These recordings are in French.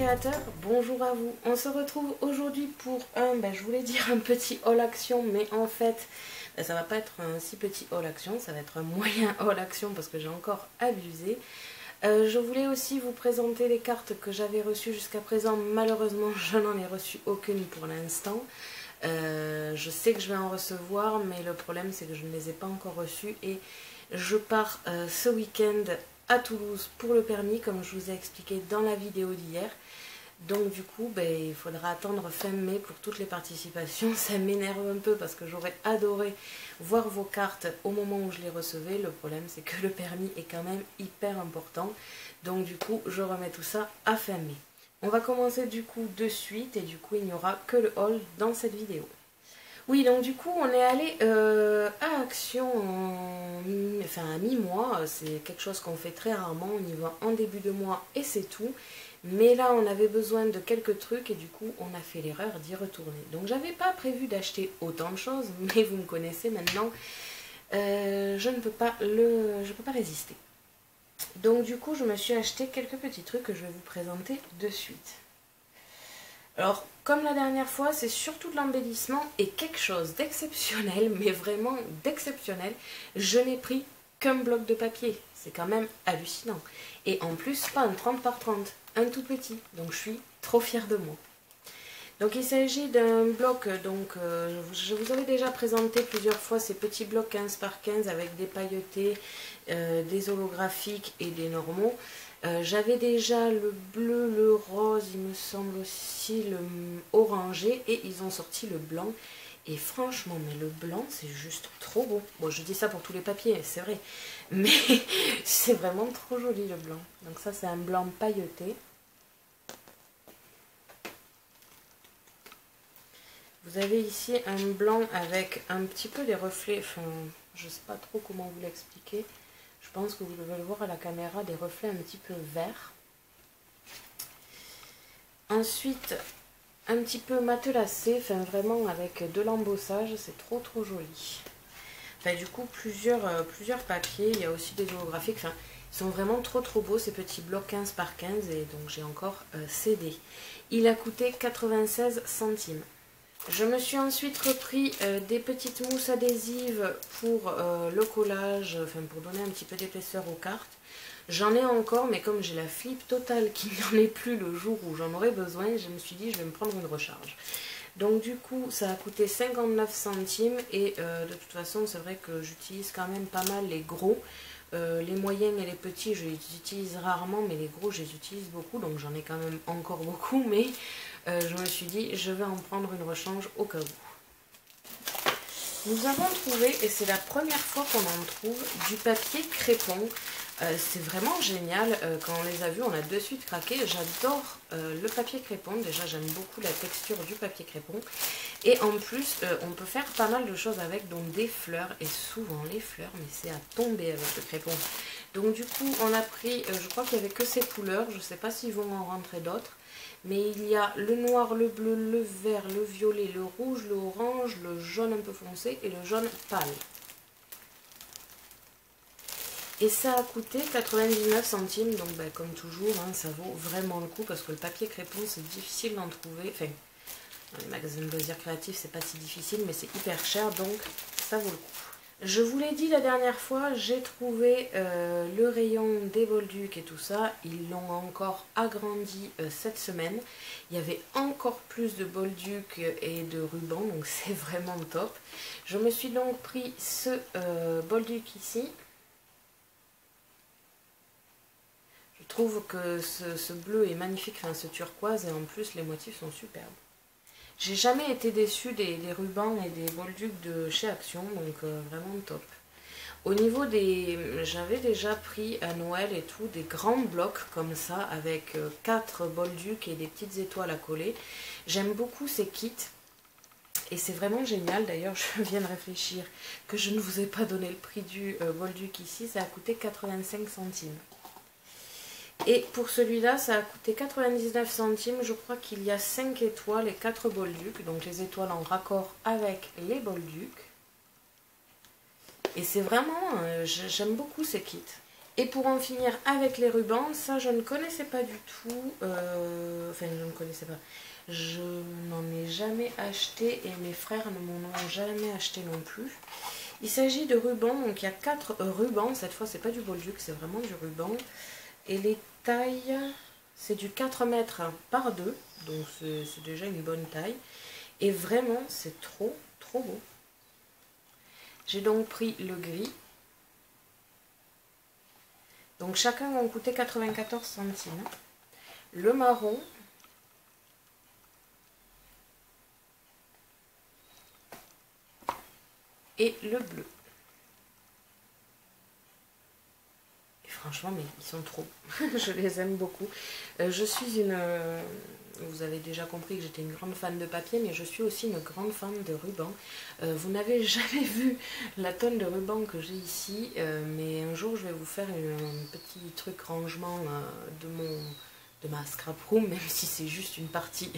créateurs, bonjour à vous. On se retrouve aujourd'hui pour je voulais dire un petit haul action, mais en fait, ça va pas être un si petit haul action, ça va être un moyen haul action parce que j'ai encore abusé. Je voulais aussi vous présenter les cartes que j'avais reçues jusqu'à présent. Malheureusement, je n'en ai reçu aucune pour l'instant. Je sais que je vais en recevoir, mais le problème c'est que je ne les ai pas encore reçues et je pars ce week-end à Toulouse pour le permis, comme je vous ai expliqué dans la vidéo d'hier. Donc du coup, il faudra attendre fin mai pour toutes les participations. Ça m'énerve un peu parce que j'aurais adoré voir vos cartes au moment où je les recevais. Le problème, c'est que le permis est quand même hyper important. Donc du coup, je remets tout ça à fin mai. On va commencer du coup de suite et du coup, il n'y aura que le haul dans cette vidéo. Oui, donc du coup, on est allé à Action à mi-mois. C'est quelque chose qu'on fait très rarement. On y va en début de mois et c'est tout. Mais là, on avait besoin de quelques trucs et du coup, on a fait l'erreur d'y retourner. Donc, j'avais pas prévu d'acheter autant de choses, mais vous me connaissez maintenant. Je ne peux pas résister. Donc, du coup, je me suis acheté quelques petits trucs que je vais vous présenter de suite. Alors, comme la dernière fois, c'est surtout de l'embellissement et quelque chose d'exceptionnel, mais vraiment d'exceptionnel. Je n'ai pris qu'un bloc de papier. C'est quand même hallucinant. Et en plus, pas un 30 par 30, un tout petit. Donc, je suis trop fière de moi. Donc, il s'agit d'un bloc, je vous avais déjà présenté plusieurs fois ces petits blocs 15 par 15 avec des pailletés, des holographiques et des normaux. J'avais déjà le bleu, le rose, il me semble aussi le orangé et ils ont sorti le blanc. Et franchement, mais le blanc, c'est juste trop beau. Bon, je dis ça pour tous les papiers, c'est vrai. Mais c'est vraiment trop joli le blanc. Donc ça, c'est un blanc pailleté. Vous avez ici un blanc avec un petit peu des reflets. Enfin, je ne sais pas trop comment vous l'expliquer. Je pense que vous devez le voir à la caméra, des reflets un petit peu verts. Ensuite, un petit peu matelassé, enfin vraiment avec de l'embossage, c'est trop joli. Enfin, du coup, plusieurs papiers, il y a aussi des holographiques, enfin, ils sont vraiment trop beaux ces petits blocs 15 par 15 et donc j'ai encore cédé. Il a coûté 96 centimes. Je me suis ensuite repris des petites mousses adhésives pour le collage, enfin pour donner un petit peu d'épaisseur aux cartes. J'en ai encore, mais comme j'ai la flip totale qu'il n'y en ait plus le jour où j'en aurais besoin, je me suis dit je vais me prendre une recharge. Donc du coup, ça a coûté 59 centimes et de toute façon, c'est vrai que j'utilise quand même pas mal les gros. Les moyens et les petits, je les utilise rarement, mais les gros, je les utilise beaucoup, donc j'en ai quand même encore beaucoup, mais je me suis dit, je vais en prendre une rechange au cas où. Nous avons trouvé, et c'est la première fois qu'on en trouve, du papier crépon. C'est vraiment génial, quand on les a vus, on a de suite craqué. J'adore le papier crépon, déjà j'aime beaucoup la texture du papier crépon. Et en plus, on peut faire pas mal de choses avec, donc des fleurs, et souvent les fleurs, mais c'est à tomber avec le crépon. Donc du coup, on a pris, je crois qu'il n'y avait que ces couleurs, je ne sais pas s'ils vont en rentrer d'autres. Mais il y a le noir, le bleu, le vert, le violet, le rouge, le orange, le jaune un peu foncé et le jaune pâle. Et ça a coûté 99 centimes, donc comme toujours, hein, ça vaut vraiment le coup parce que le papier crépon c'est difficile d'en trouver. Enfin, dans les magasins de loisirs créatifs c'est pas si difficile, mais c'est hyper cher, donc ça vaut le coup. Je vous l'ai dit la dernière fois, j'ai trouvé le rayon des bolducs et tout ça. Ils l'ont encore agrandi cette semaine. Il y avait encore plus de bolducs et de rubans, donc c'est vraiment top. Je me suis donc pris ce bolduc ici. Je trouve que ce bleu est magnifique, enfin ce turquoise, et en plus les motifs sont superbes. J'ai jamais été déçue des rubans et des bolducs de chez Action, donc vraiment top. Au niveau des... J'avais déjà pris à Noël et tout des grands blocs comme ça avec 4 bolducs et des petites étoiles à coller. J'aime beaucoup ces kits et c'est vraiment génial. D'ailleurs, je viens de réfléchir que je ne vous ai pas donné le prix du bolduc ici. Ça a coûté 85 centimes. Et pour celui-là, ça a coûté 99 centimes. Je crois qu'il y a 5 étoiles et 4 bolducs. Donc les étoiles en raccord avec les bolducs. Et c'est vraiment... j'aime beaucoup ces kits. Et pour en finir avec les rubans, ça je ne connaissais pas du tout, enfin je ne connaissais pas, je n'en ai jamais acheté et mes frères ne m'en ont jamais acheté non plus. Il s'agit de rubans, donc il y a 4 rubans, cette fois c'est pas du Bolduc, c'est vraiment du ruban. Et les tailles, c'est du 4 mètres par 2, donc c'est déjà une bonne taille. Et vraiment c'est trop beau. J'ai donc pris le gris. Donc chacun va coûter 94 centimes. Le marron. Et le bleu. Et franchement, mais ils sont trop. Je les aime beaucoup. Je suis une... vous avez déjà compris que j'étais une grande fan de papier, mais je suis aussi une grande fan de ruban. Vous n'avez jamais vu la tonne de ruban que j'ai ici, mais un jour je vais vous faire un petit truc rangement de ma scrap room, même si c'est juste une partie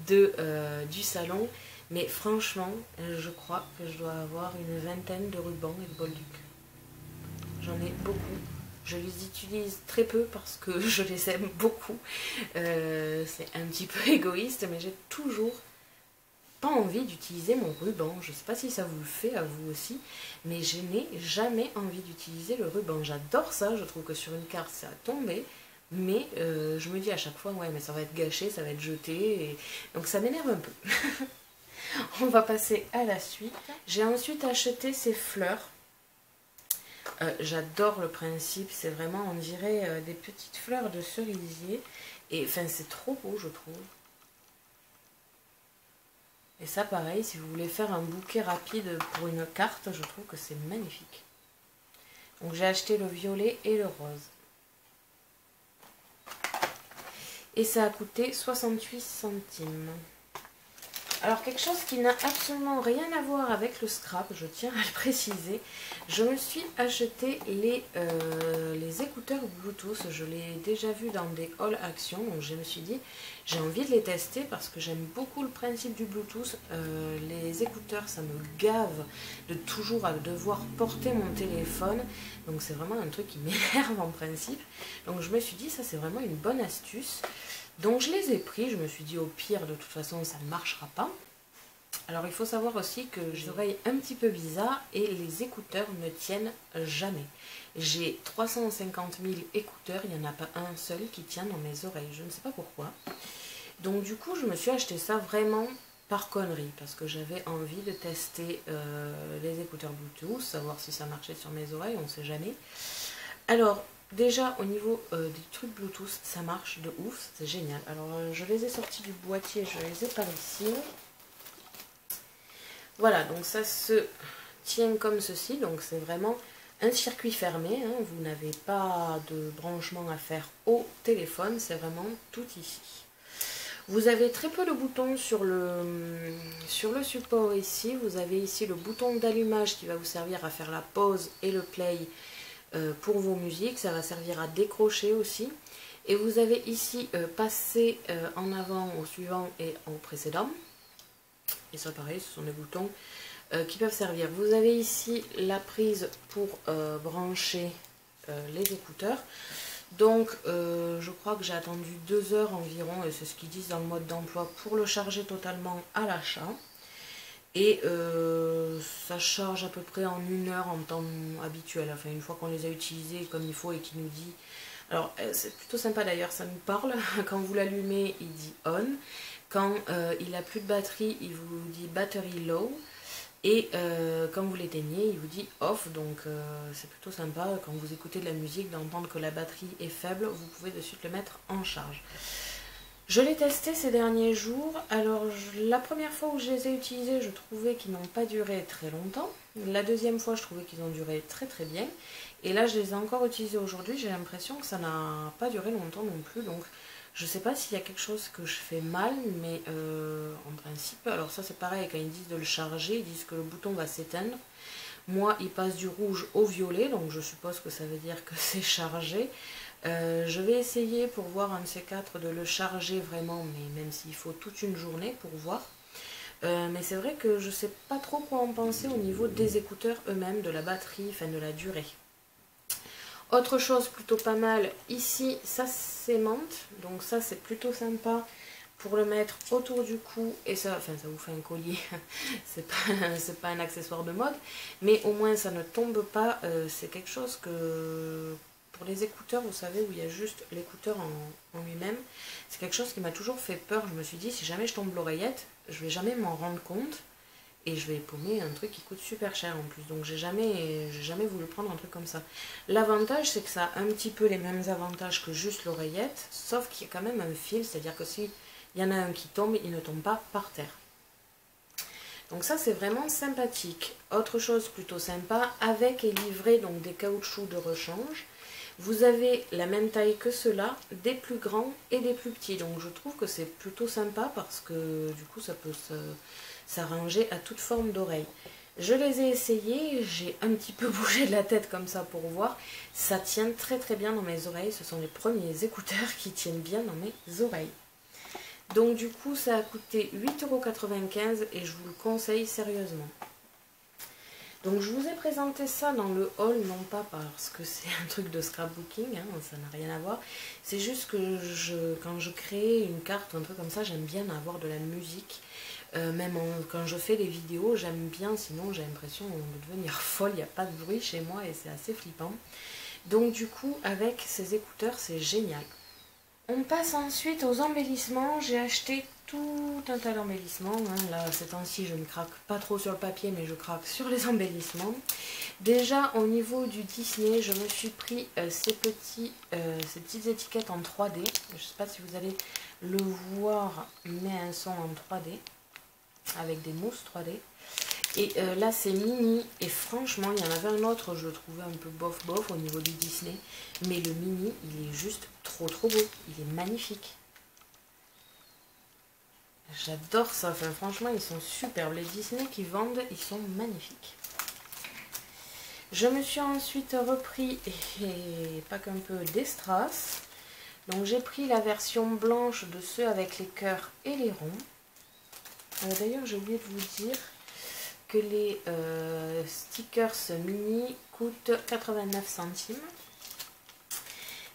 du salon. Mais franchement, je crois que je dois avoir une vingtaine de rubans et de Bolduc. J'en ai beaucoup. Je les utilise très peu parce que je les aime beaucoup. C'est un petit peu égoïste, mais j'ai toujours pas envie d'utiliser mon ruban. Je ne sais pas si ça vous le fait à vous aussi, mais je n'ai jamais envie d'utiliser le ruban. J'adore ça, je trouve que sur une carte ça a tombé, mais je me dis à chaque fois, ouais, mais ça va être gâché, ça va être jeté, et... donc ça m'énerve un peu. On va passer à la suite. J'ai ensuite acheté ces fleurs. J'adore le principe, c'est vraiment, on dirait des petites fleurs de cerisier. Et enfin, c'est trop beau, je trouve. Et ça, pareil, si vous voulez faire un bouquet rapide pour une carte, je trouve que c'est magnifique. Donc j'ai acheté le violet et le rose. Et ça a coûté 68 centimes. Alors quelque chose qui n'a absolument rien à voir avec le scrap, je tiens à le préciser, je me suis acheté les écouteurs Bluetooth, je l'ai déjà vu dans des haul action, donc je me suis dit j'ai envie de les tester parce que j'aime beaucoup le principe du Bluetooth, les écouteurs ça me gave de toujours devoir porter mon téléphone, donc c'est vraiment un truc qui m'énerve en principe, donc je me suis dit ça c'est vraiment une bonne astuce. Donc je les ai pris, je me suis dit au pire de toute façon ça ne marchera pas. Alors il faut savoir aussi que j'ai les oreilles un petit peu bizarres et les écouteurs ne tiennent jamais. J'ai 350 000 écouteurs, il n'y en a pas un seul qui tient dans mes oreilles, je ne sais pas pourquoi. Donc du coup je me suis acheté ça vraiment par connerie parce que j'avais envie de tester les écouteurs Bluetooth, savoir si ça marchait sur mes oreilles, on ne sait jamais. Alors déjà au niveau des trucs Bluetooth, ça marche de ouf, c'est génial. Alors je les ai sortis du boîtier, je les ai par ici. Voilà, donc ça se tient comme ceci, donc c'est vraiment un circuit fermé, hein. Vous n'avez pas de branchement à faire au téléphone, c'est vraiment tout ici. Vous avez très peu de boutons sur le support ici, vous avez ici le bouton d'allumage qui va vous servir à faire la pause et le play pour vos musiques, ça va servir à décrocher aussi. Et vous avez ici passer en avant au suivant et au précédent. Et ça pareil, ce sont des boutons qui peuvent servir. Vous avez ici la prise pour brancher les écouteurs. Donc je crois que j'ai attendu 2 heures environ, et c'est ce qu'ils disent dans le mode d'emploi, pour le charger totalement à l'achat. Et ça charge à peu près en 1 heure en temps habituel, enfin une fois qu'on les a utilisés comme il faut et qu'il nous dit... Alors c'est plutôt sympa d'ailleurs, ça nous parle, quand vous l'allumez il dit on, quand il n'a plus de batterie il vous dit battery low, et quand vous l'éteignez il vous dit off, donc c'est plutôt sympa quand vous écoutez de la musique d'entendre que la batterie est faible, vous pouvez de suite le mettre en charge. Je l'ai testé ces derniers jours, alors la première fois où je les ai utilisés, je trouvais qu'ils n'ont pas duré très longtemps. La deuxième fois, je trouvais qu'ils ont duré très très bien. Et là, je les ai encore utilisés aujourd'hui, j'ai l'impression que ça n'a pas duré longtemps non plus. Donc, je ne sais pas s'il y a quelque chose que je fais mal, mais en principe, alors ça c'est pareil, quand ils disent de le charger, ils disent que le bouton va s'éteindre. Moi, il passe du rouge au violet, donc je suppose que ça veut dire que c'est chargé. Je vais essayer pour voir un de ces 4 de le charger vraiment, mais même s'il faut toute une journée pour voir. Mais c'est vrai que je ne sais pas trop quoi en penser au niveau des écouteurs eux-mêmes, de la batterie, enfin de la durée. Autre chose plutôt pas mal, ici ça s'aimante, donc ça c'est plutôt sympa pour le mettre autour du cou et ça, enfin ça vous fait un collier, c'est pas un accessoire de mode, mais au moins ça ne tombe pas, c'est quelque chose que pour les écouteurs, vous savez, où il y a juste l'écouteur en lui-même, c'est quelque chose qui m'a toujours fait peur. Je me suis dit, si jamais je tombe l'oreillette, je vais jamais m'en rendre compte. Et je vais paumer un truc qui coûte super cher en plus. Donc j'ai jamais voulu prendre un truc comme ça. L'avantage, c'est que ça a un petit peu les mêmes avantages que juste l'oreillette. Sauf qu'il y a quand même un fil. C'est-à-dire que s'il y en a un qui tombe, il ne tombe pas par terre. Donc ça, c'est vraiment sympathique. Autre chose plutôt sympa, avec et livré donc des caoutchoucs de rechange. Vous avez la même taille que ceux-là, des plus grands et des plus petits. Donc je trouve que c'est plutôt sympa parce que du coup, ça peut s'arranger à toute forme d'oreille. Je les ai essayés, j'ai un petit peu bougé de la tête comme ça pour voir. Ça tient très très bien dans mes oreilles, ce sont les premiers écouteurs qui tiennent bien dans mes oreilles. Donc du coup ça a coûté 8,95 € et je vous le conseille sérieusement. Donc je vous ai présenté ça dans le haul, non pas parce que c'est un truc de scrapbooking, hein, ça n'a rien à voir. C'est juste que quand je crée une carte ou un truc comme ça, j'aime bien avoir de la musique. Même quand je fais des vidéos, j'aime bien, sinon j'ai l'impression de devenir folle, il n'y a pas de bruit chez moi et c'est assez flippant. Donc du coup, avec ces écouteurs, c'est génial. On passe ensuite aux embellissements. J'ai acheté tout un tas d'embellissements. Hein. Là, ces temps-ci, je ne craque pas trop sur le papier, mais je craque sur les embellissements. Déjà, au niveau du Disney, je me suis pris ces petites étiquettes en 3D. Je ne sais pas si vous allez le voir, mais un son en 3D. Avec des mousses 3D. Et là c'est mini et franchement il y en avait un autre, je le trouvais un peu bof au niveau du Disney, mais le mini il est juste trop beau, il est magnifique. J'adore ça, enfin, franchement ils sont superbes, les Disney qui vendent ils sont magnifiques. Je me suis ensuite repris, et pas qu'un peu, des strass. Donc j'ai pris la version blanche de ceux avec les cœurs et les ronds. D'ailleurs j'ai oublié de vous dire que les stickers mini coûtent 89 centimes.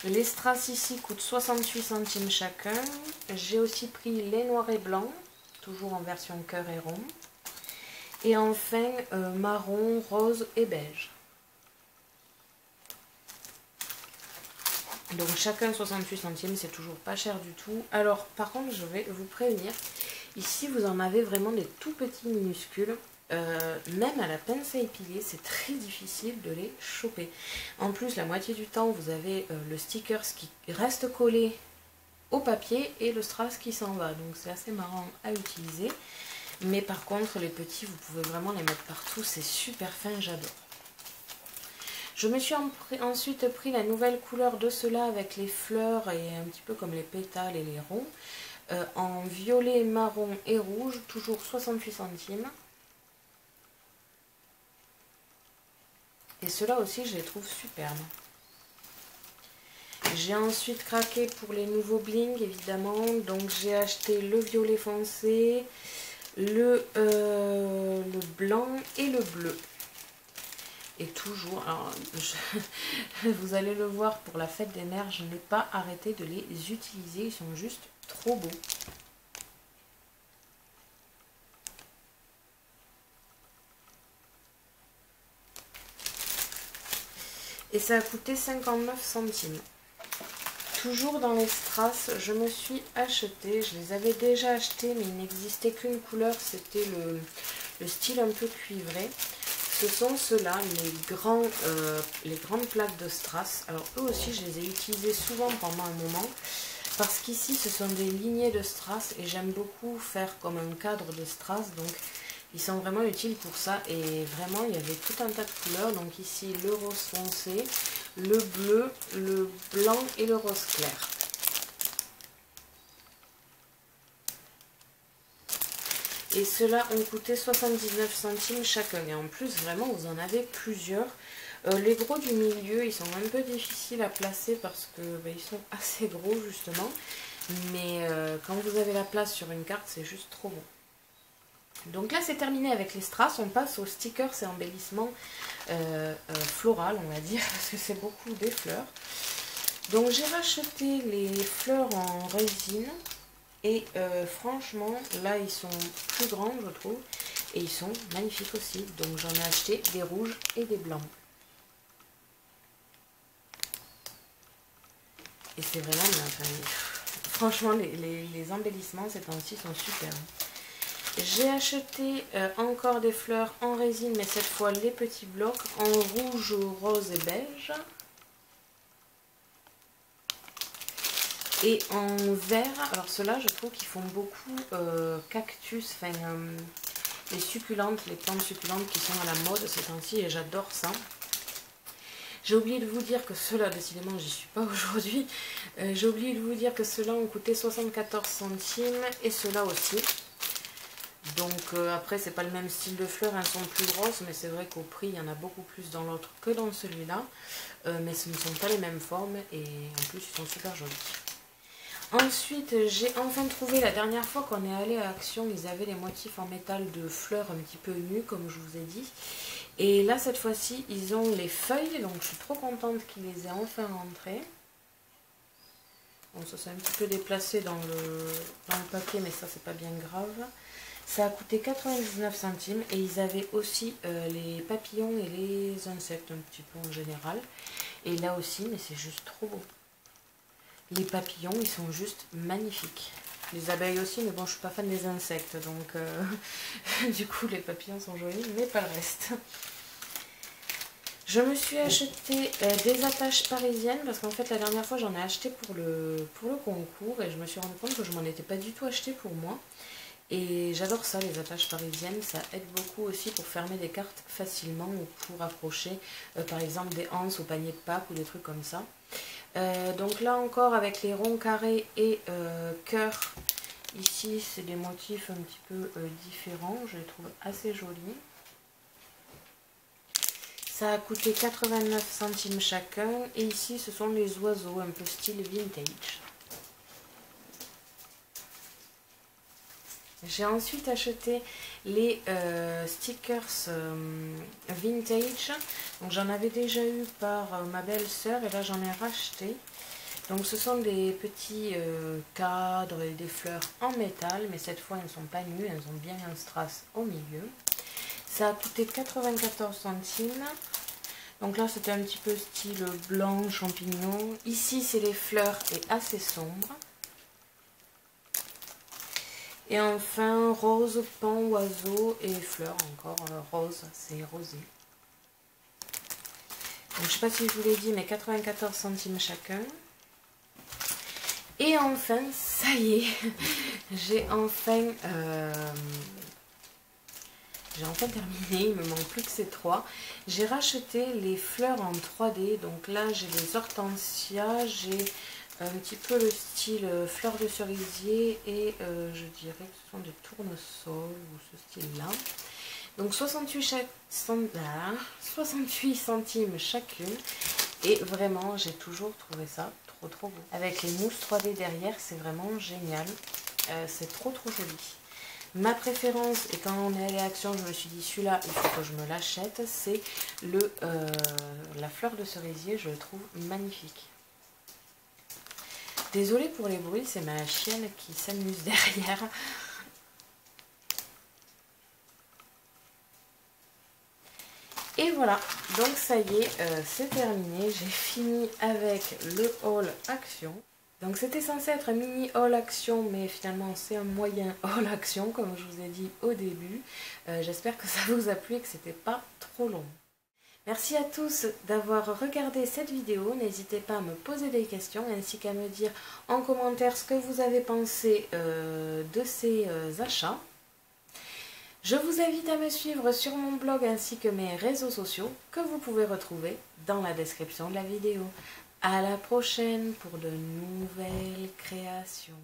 Les strass ici coûtent 68 centimes chacun. J'ai aussi pris les noirs et blancs, toujours en version cœur et rond. Et enfin marron, rose et beige. Donc chacun 68 centimes, c'est toujours pas cher du tout. Alors par contre je vais vous prévenir, ici vous en avez vraiment des tout petits minuscules. Même à la pince à épiler, c'est très difficile de les choper. En plus, la moitié du temps, vous avez le sticker qui reste collé au papier et le strass qui s'en va. Donc c'est assez marrant à utiliser. Mais par contre, les petits, vous pouvez vraiment les mettre partout. C'est super fin, j'adore. Je me suis ensuite pris la nouvelle couleur de ceux-là avec les fleurs et un petit peu comme les pétales et les ronds. En violet, marron et rouge, toujours 68 centimes. Et ceux-là aussi, je les trouve superbes. J'ai ensuite craqué pour les nouveaux bling, évidemment. Donc j'ai acheté le violet foncé, le blanc et le bleu. Et toujours, alors vous allez le voir pour la fête des mères, je n'ai pas arrêté de les utiliser. Ils sont juste trop beaux. Et ça a coûté 59 centimes. Toujours dans les strass, je me suis acheté, je les avais déjà achetés, mais il n'existait qu'une couleur, c'était le style un peu cuivré. Ce sont ceux-là, les grandes plaques de strass. Alors eux aussi, je les ai utilisés souvent pendant un moment, parce qu'ici, ce sont des lignées de strass, et j'aime beaucoup faire comme un cadre de strass, donc ils sont vraiment utiles pour ça. Et vraiment, il y avait tout un tas de couleurs. Donc ici, le rose foncé, le bleu, le blanc et le rose clair. Et ceux-là ont coûté 79 centimes chacun. Et en plus, vraiment, vous en avez plusieurs. Les gros du milieu, ils sont un peu difficiles à placer parce que ils sont assez gros, justement. Mais quand vous avez la place sur une carte, c'est juste trop bon. Donc là c'est terminé avec les strass, on passe aux stickers et embellissements floral on va dire, parce que c'est beaucoup des fleurs. Donc j'ai racheté les fleurs en résine et franchement là ils sont plus grands je trouve et ils sont magnifiques aussi. Donc j'en ai acheté des rouges et des blancs. Et c'est vraiment bien. Enfin, franchement les embellissements ces temps-ci sont super. J'ai acheté encore des fleurs en résine, mais cette fois les petits blocs en rouge, rose et beige. Et en vert, alors ceux-là je trouve qu'ils font beaucoup cactus, enfin les succulentes, les plantes succulentes qui sont à la mode ces temps-ci et j'adore ça. J'ai oublié de vous dire que ceux-là, décidément j'y suis pas aujourd'hui, j'ai oublié de vous dire que ceux-là ont coûté 74 centimes et ceux-là aussi. Donc après c'est pas le même style de fleurs, elles sont plus grosses mais c'est vrai qu'au prix il y en a beaucoup plus dans l'autre que dans celui-là. Mais ce ne sont pas les mêmes formes et en plus ils sont super jolis. Ensuite j'ai enfin trouvé, la dernière fois qu'on est allé à Action, ils avaient les motifs en métal de fleurs un petit peu nues comme je vous ai dit. Et là cette fois-ci ils ont les feuilles, donc je suis trop contente qu'ils les aient enfin rentrées. Bon ça c'est un petit peu déplacé dans le papier mais ça c'est pas bien grave. Ça a coûté 99 centimes et ils avaient aussi les papillons et les insectes un petit peu en général. Et là aussi, mais c'est juste trop beau. Les papillons, ils sont juste magnifiques. Les abeilles aussi, mais bon, je suis pas fan des insectes, donc du coup les papillons sont jolis, mais pas le reste. Je me suis acheté des attaches parisiennes parce qu'en fait la dernière fois j'en ai acheté pour le concours et je me suis rendu compte que je m'en étais pas du tout acheté pour moi. Et j'adore ça, les attaches parisiennes, ça aide beaucoup aussi pour fermer des cartes facilement ou pour accrocher par exemple des anses au panier de Pâques ou des trucs comme ça. Donc là encore avec les ronds carrés et cœurs, ici c'est des motifs un petit peu différents, je les trouve assez jolis. Ça a coûté 89 centimes chacun et ici ce sont les oiseaux un peu style vintage. J'ai ensuite acheté les stickers vintage. Donc j'en avais déjà eu par ma belle-sœur et là j'en ai racheté. Donc ce sont des petits cadres et des fleurs en métal, mais cette fois elles ne sont pas nues, elles ont bien un strass au milieu. Ça a coûté 94 centimes. Donc là c'était un petit peu style blanc, champignon. Ici c'est les fleurs et assez sombre. Et enfin, rose, pan, oiseau et fleurs encore. Rose, c'est rosé. Donc, je ne sais pas si je vous l'ai dit, mais 94 centimes chacun. Et enfin, ça y est, j'ai enfin terminé. Il me manque plus que ces trois. J'ai racheté les fleurs en 3D. Donc là, j'ai des hortensias, j'ai un petit peu le style fleur de cerisier et je dirais que ce sont des tournesols ou ce style là. Donc 68 centimes chacune et vraiment j'ai toujours trouvé ça trop beau. Avec les mousses 3D derrière, c'est vraiment génial, c'est trop joli. Ma préférence, et quand on est allé à Action, je me suis dit celui-là, il faut que je me l'achète, c'est la fleur de cerisier, je le trouve magnifique. Désolée pour les bruits, c'est ma chienne qui s'amuse derrière. Et voilà, donc ça y est, c'est terminé. J'ai fini avec le haul Action. Donc c'était censé être un mini haul Action, mais finalement c'est un moyen haul Action, comme je vous ai dit au début. J'espère que ça vous a plu et que c'était pas trop long. Merci à tous d'avoir regardé cette vidéo. N'hésitez pas à me poser des questions ainsi qu'à me dire en commentaire ce que vous avez pensé de ces achats. Je vous invite à me suivre sur mon blog ainsi que mes réseaux sociaux que vous pouvez retrouver dans la description de la vidéo. À la prochaine pour de nouvelles créations.